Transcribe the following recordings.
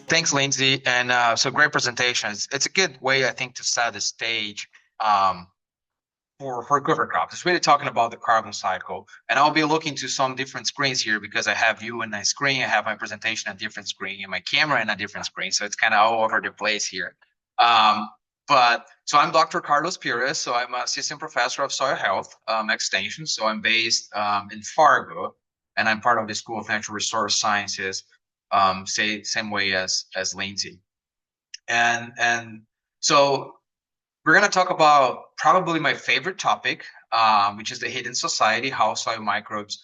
Thanks, Lindsay. And so great presentation. It's a good way, I think, to set the stage um, for cover crops. It's really talking about the carbon cycle. And I'll be looking to some different screens here because I have you in my screen, I have my presentation on a different screen, and my camera in a different screen. So it's kind of all over the place here. Um, so I'm Dr. Carlos Pires. So I'm an assistant professor of soil health extension. So I'm based in Fargo, and I'm part of the School of Natural Resource Sciences, same way as Lindsay. And so we're going to talk about probably my favorite topic, which is the hidden society, how soil microbes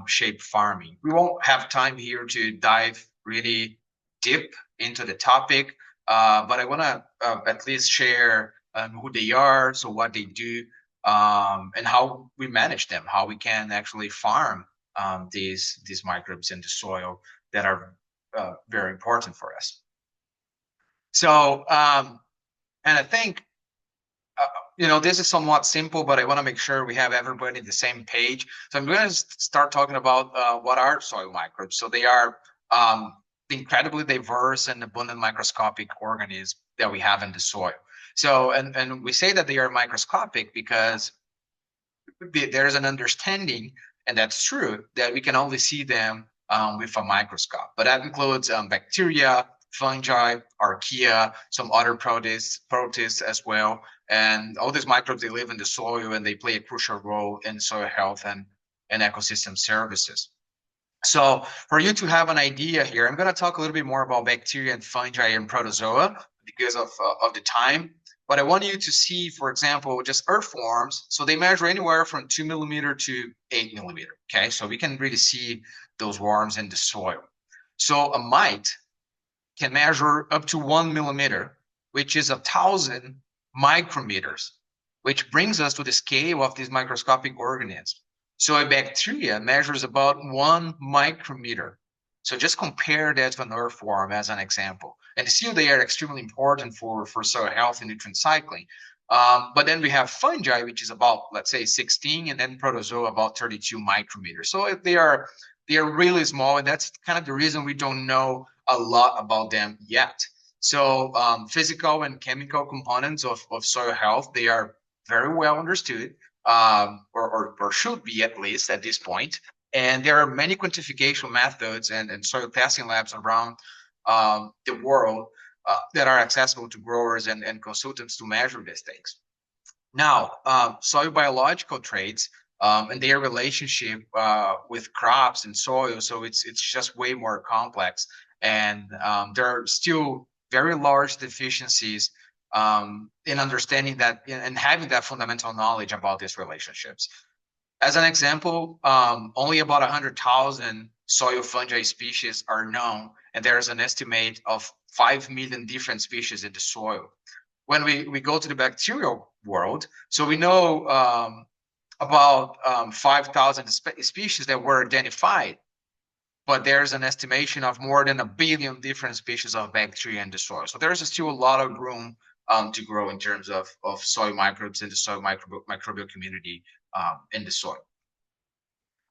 shape farming. We won't have time here to dive really deep into the topic, but I want to at least share who they are, so what they do, and how we manage them, how we can actually farm these microbes in the soil that are very important for us. So, and I think this is somewhat simple, but I want to make sure we have everybody on the same page. So I'm going to start talking about what are soil microbes. So they are incredibly diverse and abundant microscopic organisms that we have in the soil. So, and we say that they are microscopic because there's an understanding, and that's true, that we can only see them with a microscope. But that includes bacteria, fungi, archaea, some other protists as well. And all these microbes, they live in the soil and they play a crucial role in soil health and ecosystem services. So for you to have an idea here, I'm going to talk a little bit more about bacteria and fungi and protozoa because of the time. But I want you to see, for example, just earthworms. So they measure anywhere from 2 millimeter to 8 millimeter. Okay, so we can really see those worms in the soil. So a mite can measure up to 1 millimeter, which is 1,000 micrometers, which brings us to the scale of these microscopic organisms. So a bacteria measures about 1 micrometer. So just compare that to an earthworm as an example. And still they are extremely important for soil health and nutrient cycling. But then we have fungi, which is about, let's say, 16, and then protozoa about 32 micrometers. So they are really small, and that's kind of the reason we don't know a lot about them yet. So physical and chemical components of soil health, they are very well understood, or should be at least at this point. And there are many quantification methods and soil testing labs around the world that are accessible to growers and consultants to measure these things. Now, soil biological traits and their relationship with crops and soil, so it's just way more complex. And there are still very large deficiencies in understanding that and having that fundamental knowledge about these relationships. As an example, only about 100,000 soil fungi species are known, and there's an estimate of 5 million different species in the soil. When we go to the bacterial world, so we know about 5,000 species that were identified, but there's an estimation of more than 1 billion different species of bacteria in the soil. So there's still a lot of room to grow in terms of soil microbes in the soil microbial community in the soil.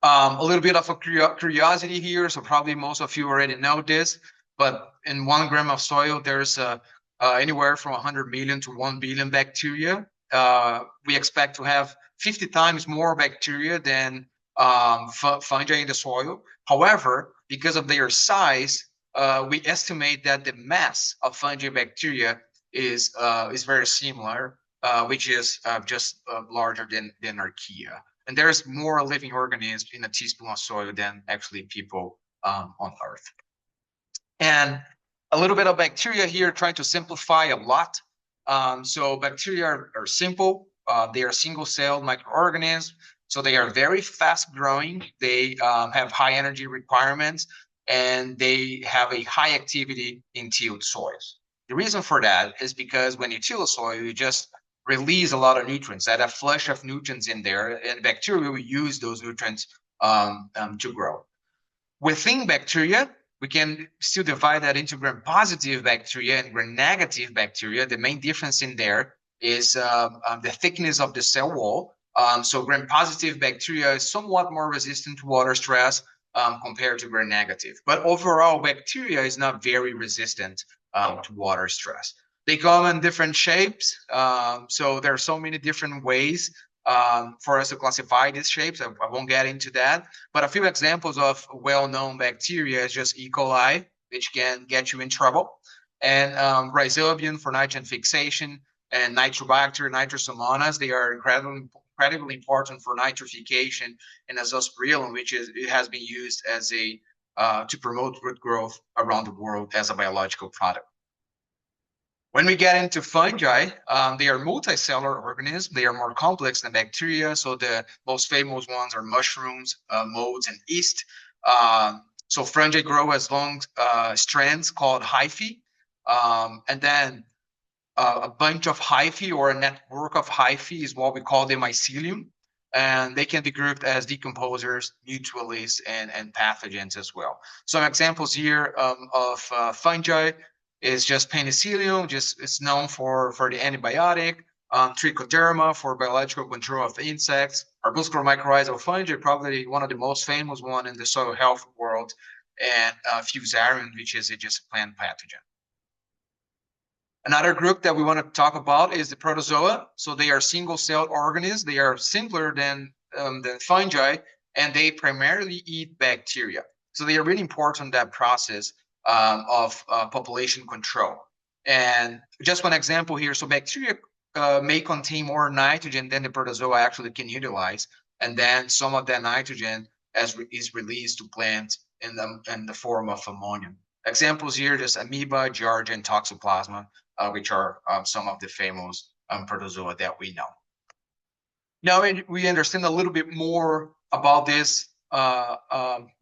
A little bit of a curiosity here, so probably most of you already know this, but in 1 gram of soil, there's anywhere from 100 million to 1 billion bacteria. We expect to have 50 times more bacteria than fungi in the soil. However, because of their size, we estimate that the mass of fungi bacteria is very similar, which is just larger than archaea. And there's more living organisms in a teaspoon of soil than actually people on Earth. And a little bit of bacteria here, trying to simplify a lot. So bacteria are simple. They are single-celled microorganisms. So they are very fast-growing. They have high energy requirements, and they have a high activity in tilled soils. The reason for that is because when you till a soil, you just release a lot of nutrients, add a flush of nutrients in there, and bacteria will use those nutrients to grow. Within bacteria, we can still divide that into gram-positive bacteria and gram-negative bacteria. The main difference in there is the thickness of the cell wall. So gram-positive bacteria is somewhat more resistant to water stress, compared to gram-negative. But overall, bacteria is not very resistant to water stress. They come in different shapes. So there are so many different ways for us to classify these shapes. I won't get into that. But a few examples of well-known bacteria is just E. coli, which can get you in trouble, and Rhizobium for nitrogen fixation, and Nitrobacter, Nitrosomonas. They are incredibly important for nitrification, and Azospirillum, which it has been used as a to promote root growth around the world as a biological product. When we get into fungi, they are multicellular organisms. They are more complex than bacteria. So the most famous ones are mushrooms, molds, and yeast. So fungi grow as long strands called hyphae. And then a bunch of hyphae or a network of hyphae is what we call the mycelium. And they can be grouped as decomposers, mutualists, and pathogens as well. Some examples here of fungi is just penicillium, it's known for the antibiotic, trichoderma for biological control of insects, arbuscular mycorrhizal fungi, probably one of the most famous one in the soil health world, and fusarium, which is just a plant pathogen. Another group that we want to talk about is the protozoa. So they are single-celled organisms. They are simpler than fungi, and they primarily eat bacteria. So they are really important in that process of population control. And just one example here. So bacteria may contain more nitrogen than the protozoa actually can utilize. And then some of that nitrogen is released to plants in the form of ammonia. Examples here, just amoeba, giardia, and toxoplasma, which are some of the famous protozoa that we know. Now we understand a little bit more about these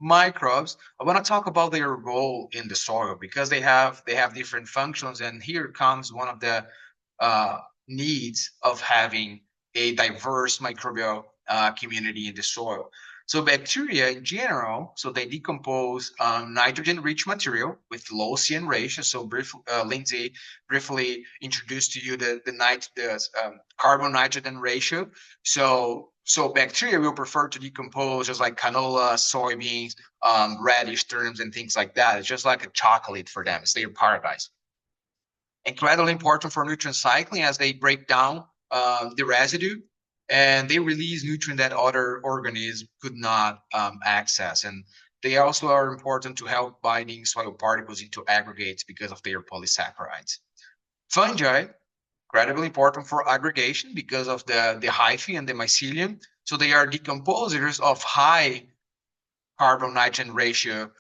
microbes. I want to talk about their role in the soil because they have different functions, and here comes one of the needs of having a diverse microbial community in the soil. So bacteria in general, so they decompose nitrogen-rich material with low CN ratio. So Lindsay briefly introduced to you the carbon-nitrogen ratio. So bacteria will prefer to decompose just like canola, soybeans, radish, turnips, and things like that. It's just like a chocolate for them. It's their paradise. Incredibly important for nutrient cycling as they break down the residue, and they release nutrient that other organisms could not access. And they also are important to help binding soil particles into aggregates because of their polysaccharides. Fungi, incredibly important for aggregation because of the hyphae and the mycelium. So they are decomposers of high carbon-nitrogen ratio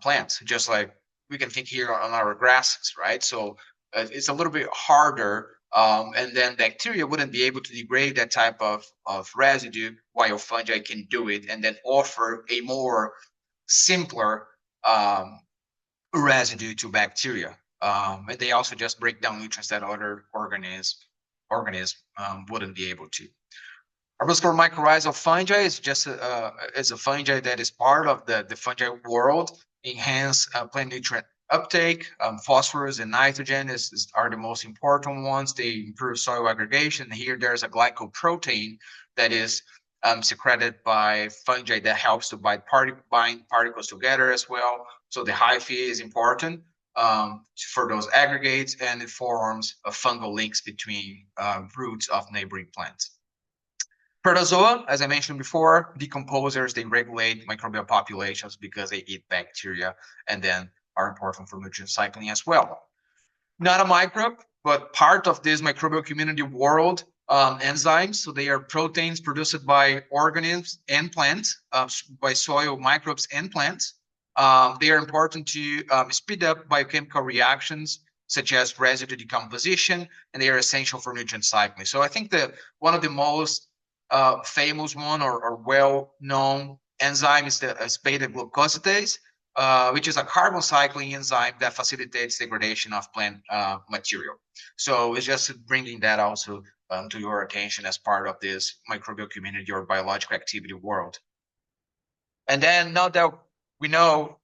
plants, just like we can think here on our grasses, right? So it's a little bit harder. And then bacteria wouldn't be able to degrade that type of residue, while fungi can do it and then offer a more simpler residue to bacteria. And they also just break down nutrients that other organisms wouldn't be able to. Arbuscular mycorrhizal fungi is just is a fungi that is part of the fungi world, enhance plant nutrient uptake. Phosphorus and nitrogen are the most important ones. They improve soil aggregation. Here there's a glycoprotein that is secreted by fungi that helps to bind particles together as well. So the hyphae is important for those aggregates, and it forms fungal links between roots of neighboring plants. Protozoa, as I mentioned before, decomposers, they regulate microbial populations because they eat bacteria and then are important for nutrient cycling as well. Not a microbe, but part of this microbial community world, enzymes. So they are proteins produced by organisms and plants, by soil microbes and plants. They are important to speed up biochemical reactions, such as residue decomposition, and they are essential for nutrient cycling. So I think that one of the most famous one or well-known enzyme is the beta-glucosidase, which is a carbon cycling enzyme that facilitates degradation of plant material. So it's just bringing that also to your attention as part of this microbial community or biological activity world. And then now that we know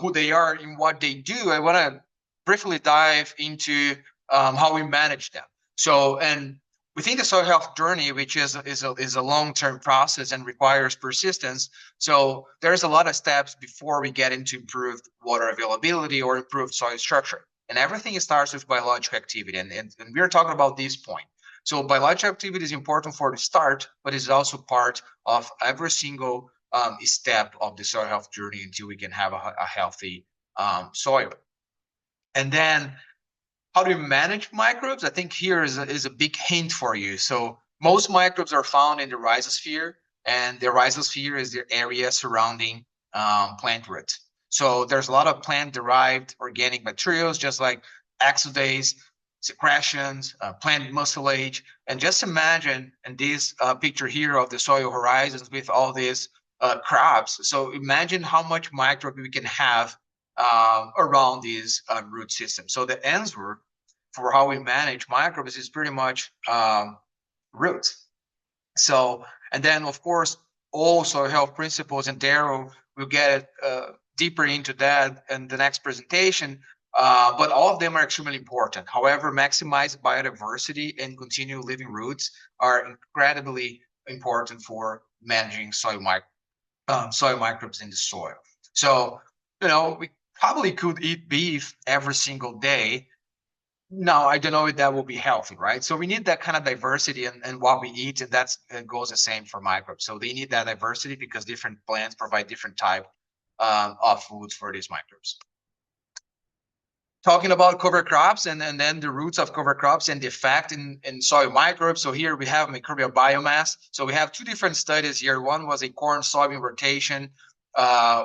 who they are and what they do, I want to briefly dive into how we manage them. So, and within the soil health journey, which is a long-term process and requires persistence. So there's a lot of steps before we get into improved water availability or improved soil structure. And everything starts with biological activity. And we're talking about this point. So biological activity is important for the start, but it's also part of every single step of the soil health journey until we can have a healthy soil. And then how do you manage microbes? I think here is a big hint for you. So most microbes are found in the rhizosphere, and the rhizosphere is the area surrounding plant roots. So there's a lot of plant-derived organic materials, just like exudates, secretions, plant mucilage. And just imagine in this picture here of the soil horizons with all these crops. So imagine how much microbe we can have around these root systems. So the answer for how we manage microbes is pretty much roots. So, and then of course, also health principles, and Daryl will get deeper into that in the next presentation. But all of them are extremely important. However, maximize biodiversity and continue living roots are incredibly important for managing soil microbes in the soil. So, we probably could eat beef every single day. No, I don't know if that will be healthy, right? So we need that kind of diversity in what we eat, and that goes the same for microbes. So they need that diversity because different plants provide different type of foods for these microbes. Talking about cover crops and then the roots of cover crops and the effect in soil microbes. So here we have microbial biomass. So we have two different studies here. One was a corn soybean rotation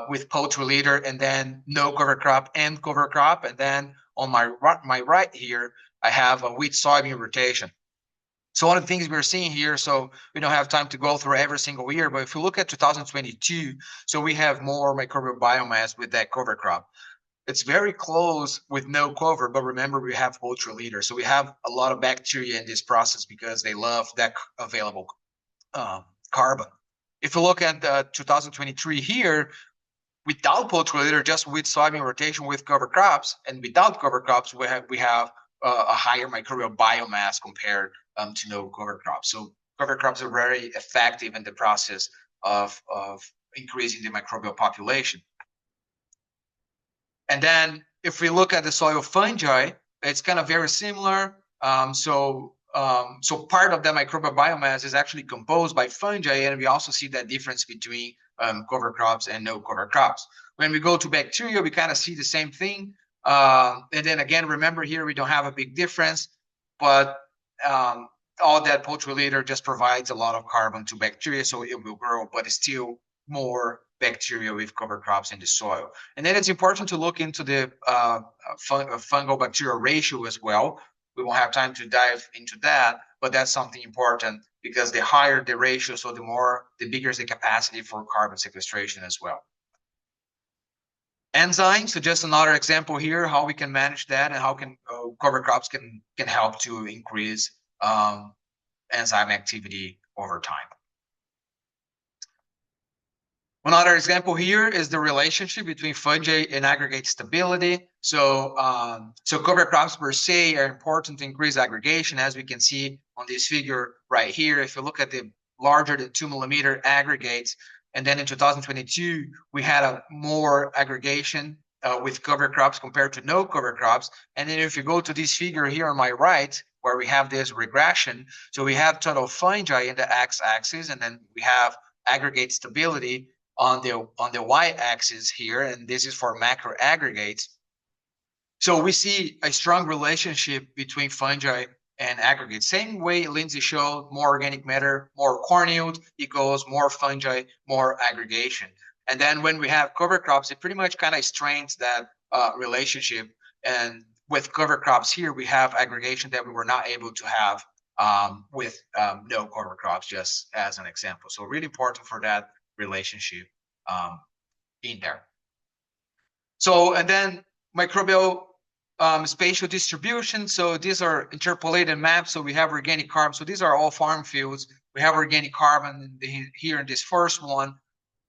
with poultry litter, and then no cover crop and cover crop. And then on my right here, I have a wheat soybean rotation. So one of the things we're seeing here, so we don't have time to go through every single year, but if you look at 2022, so we have more microbial biomass with that cover crop. It's very close with no cover, but remember we have poultry litter. So we have a lot of bacteria in this process because they love that available carbon. If you look at 2023 here, without poultry litter, just with soybean rotation with cover crops, and without cover crops, we have a higher microbial biomass compared to no cover crops. So cover crops are very effective in the process of increasing the microbial population. And then if we look at the soil fungi, it's kind of very similar. So part of the microbial biomass is actually composed by fungi, and we also see that difference between cover crops and no cover crops. When we go to bacteria, we kind of see the same thing. And then again, remember here, we don't have a big difference, but all that poultry litter just provides a lot of carbon to bacteria, so it will grow, but it's still more bacteria with cover crops in the soil. And then it's important to look into the fungal bacterial ratio as well. We won't have time to dive into that, but that's something important because the higher the ratio, so the bigger is the capacity for carbon sequestration as well. Enzymes, so just another example here, how we can manage that and how can cover crops can help to increase enzyme activity over time. Another example here is the relationship between fungi and aggregate stability. So, cover crops per se are important to increase aggregation, as we can see on this figure right here. If you look at the larger than 2 millimeter aggregates, and then in 2022, we had a more aggregation with cover crops compared to no cover crops. And then if you go to this figure here on my right, where we have this regression, so we have total fungi in the x-axis, and then we have aggregate stability on the y-axis here, and this is for macro aggregates. So we see a strong relationship between fungi and aggregates. Same way Lindsay showed, more organic matter, more corn yield equals more fungi, more aggregation. And then when we have cover crops, it pretty much kind of strains that relationship. And with cover crops here, we have aggregation that we were not able to have with no cover crops, just as an example. So really important for that relationship in there. So, and then microbial spatial distribution. So these are interpolated maps. So we have organic carbon. So these are all farm fields. We have organic carbon here in this first one,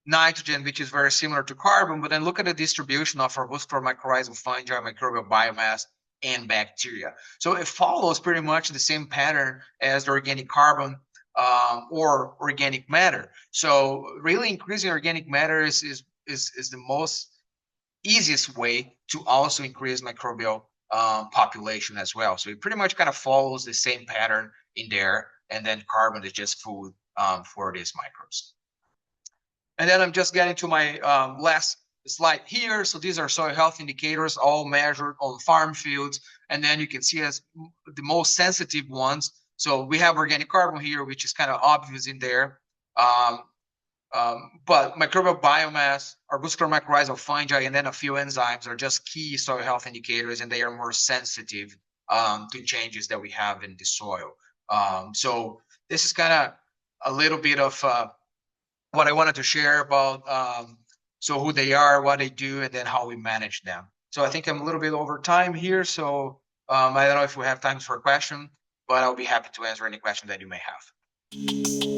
nitrogen, which is very similar to carbon. But then look at the distribution of arbuscular mycorrhizal fungi, microbial biomass and bacteria. So it follows pretty much the same pattern as the organic carbon or organic matter. So really increasing organic matter is the most easiest way to also increase microbial population as well. So it pretty much kind of follows the same pattern in there, and then carbon is just food for these microbes. And then I'm just getting to my last slide here. So these are soil health indicators, all measured on farm fields. And then you can see as the most sensitive ones. So we have organic carbon here, which is kind of obvious in there. But microbial biomass, arbuscular mycorrhizal fungi, and then a few enzymes are just key soil health indicators, and they are more sensitive to changes that we have in the soil. So this is kind of a little bit of what I wanted to share about so who they are, what they do, and then how we manage them. So I think I'm a little bit over time here. So I don't know if we have time for a question, but I'll be happy to answer any question that you may have.